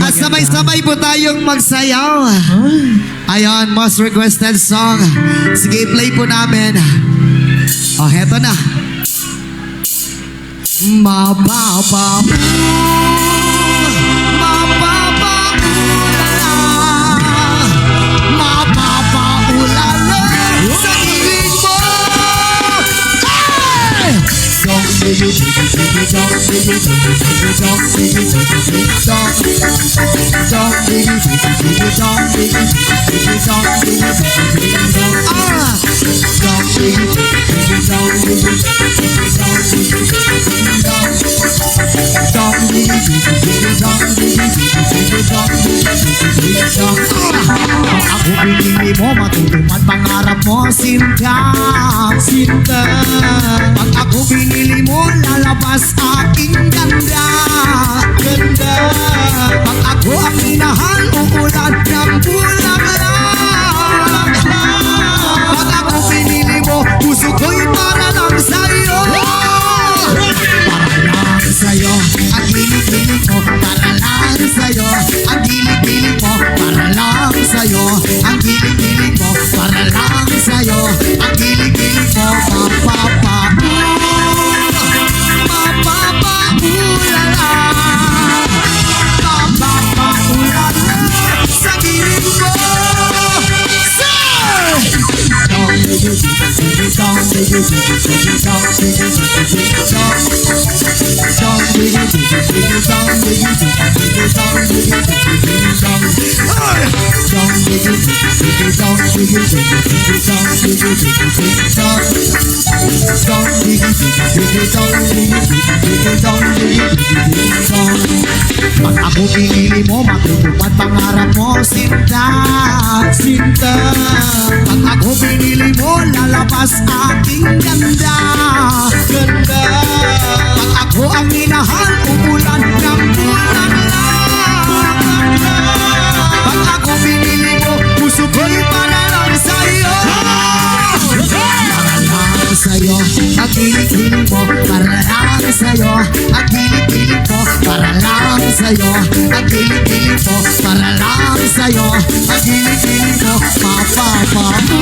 Sabay-sabay po tayong magsayaw. Ayan, most requested song. Sige, play po namin. Oh, heto na. Mapapaulala sa hiling mo. Ako pinili mo, matutupad pangarap mo, Sinta, Sinta. Pag ako pinili mo, lalabas aking ganda, ganda. Pag ako ang minahal, uulan ng bulaklak. Pag ako pinili mo, puso ko'y para lang sa'yo. Para lang sa'yo, ang gilig-gilig mo, para lang sa'yo. Ang gilig-gilig mo, para lang sa'yo. Ang gilig-gilig mo, para lang sa'yo. Ang gilig-gilig mo, mapapaulala. Mapapaulala sa gilig mo. Pag ako pinili mo, matutupad pangarap mo, Sinta, Sinta. Pag ako pinili mo, lalabas aking ganda, ganda. Pag ako ang minahal, umulan ng bulaklak. Pag ako pinili mo, puso ko'y para lang sa'yo. Para lang sa'yo, ang gilig-gilig mo, para lang sa'yo. Ang gilig-gilig mo, para lang sa'yo. Ang gilig-gilig mo, para lang sa'yo. Ang gilig-gilig mo, mapapaulala.